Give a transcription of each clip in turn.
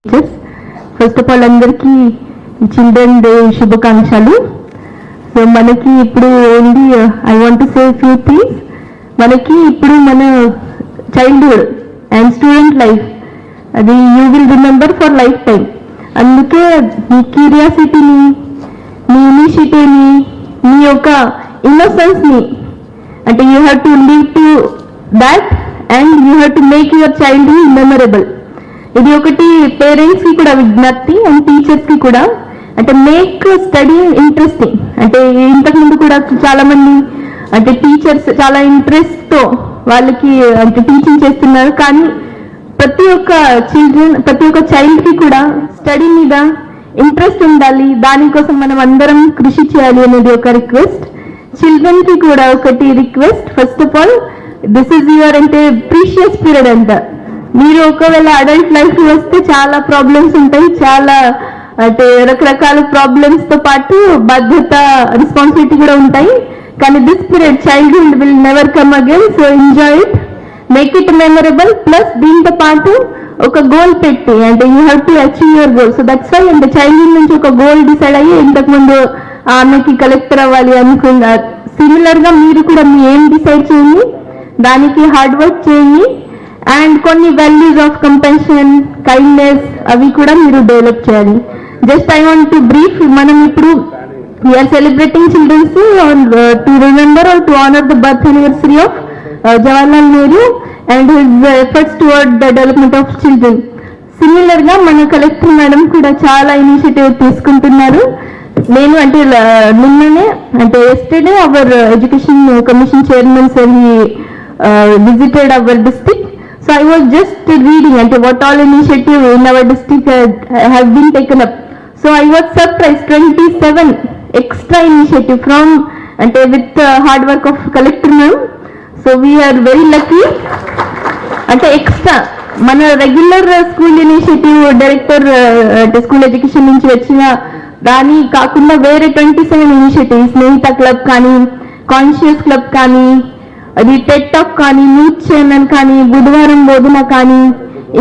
First of all అందరికీ children day శుభాకాంక్షలు. So మనకి ఇప్పుడు ఏంటి, I want to say few things. మనకి ఇప్పుడు మన చైల్డ్హుడ్ అండ్ స్టూడెంట్ లైఫ్ అది you will remember for life time. అందుకే మీ క్యూరియాసిటీని, మీ ఇనిషియేటివ్ని, మీ యొక్క ఇన్నోసెన్స్ని, అంటే you have to leave to that and you have to make your childhood memorable. ఇది ఒకటి పేరెంట్స్ కి కూడా విజ్ఞప్తి అండ్ టీచర్స్ కి కూడా. అంటే మేక్ స్టడీ ఇంట్రెస్టింగ్. అంటే ఇంతకు ముందు కూడా చాలా మంది అంటే టీచర్స్ చాలా ఇంట్రెస్ట్ తో వాళ్ళకి అంటే టీచింగ్ చేస్తున్నారు. కానీ ప్రతి ఒక్క చైల్డ్ కి కూడా స్టడీ మీద ఇంట్రెస్ట్ ఉండాలి. దానికోసం మనం అందరం కృషి చేయాలి అనేది ఒక రిక్వెస్ట్. చిల్డ్రన్ కి కూడా ఒకటి request. First of all this is your అంటే ప్రీషియస్ పీరియడ్ అంట. మీరు ఒకవేళ అడల్ట్ లైఫ్ వస్తే చాలా ప్రాబ్లమ్స్ ఉంటాయి, చాలా అంటే రకరకాల ప్రాబ్లమ్స్ తో పాటు బాధ్యత, రెస్పాన్సిబిలిటీ కూడా ఉంటాయి. కానీ this period childhood will never come again. So enjoy it, make it memorable. Plus దీంతో పాటు ఒక గోల్ పెట్టి అంటే you have to achieve your goal. So that's why అంటే చైల్డ్హుడ్ నుంచి ఒక గోల్ డిసైడ్ అయ్యి ఇంతకు ముందు ఆమెకి కలెక్టర్ అవ్వాలి అనుకున్నారు. సిమిలర్ గా మీరు కూడా మీ ఏం డిసైడ్ చేయండి, దానికి హార్డ్ వర్క్ చేయండి. అండ్ కొన్ని వాల్యూస్ ఆఫ్ కంపాషన్, కైండ్నెస్ అవి కూడా మీరు డెవలప్ చేయాలి. Just I want to brief. మనం ఇప్పుడు we are celebrating children's to remember or to honour the birth anniversary of Jawaharlal Nehru and his efforts toward the development of children. Similar గా మన collector madam కూడా చాలా ఇనిషియేటివ్ తీసుకుంటున్నారు. నేను అంటే నిన్ననే అంటే yesterday our education commission chairman sir he visited our district. So I was just reading ante what all initiative in our district have been taken up. So I was surprised, 27 extra initiative from ante with hard work of collector ma'am. So we are very lucky. Ante extra mana regular school initiative director ante school education nunchi vachina dani kaakunda vere 27 initiatives, Snehita club kani, conscious club kani, అది TET talk కానీ, news channel కానీ, బుధవారం బోధన కానీ,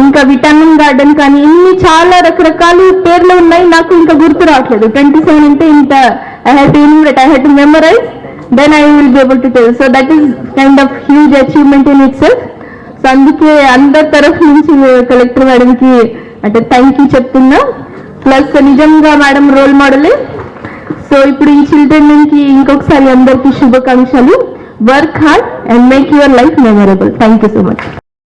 ఇంకా vitamin garden కానీ, ఇన్ని చాలా రకరకాల పేర్లు ఉన్నాయి. నాకు ఇంకా గుర్తు రావట్లేదు. 27 అంటే ఇంత I have to enumerate, I have to memorise, then I will be able to tell. So that is kind of huge achievement in itself. So అందుకే అందరి తరఫు నుంచి కలెక్టర్ మేడంకి అంటే థ్యాంక్ యూ చెప్తున్నా. ప్లస్ నిజంగా మేడం రోల్ మోడలే. So ఇప్పుడు ఈ చిల్డ్రన్ కి ఇంకొకసారి అందరికీ శుభాకాంక్షలు. Work hard and make your life memorable. Thank you so much.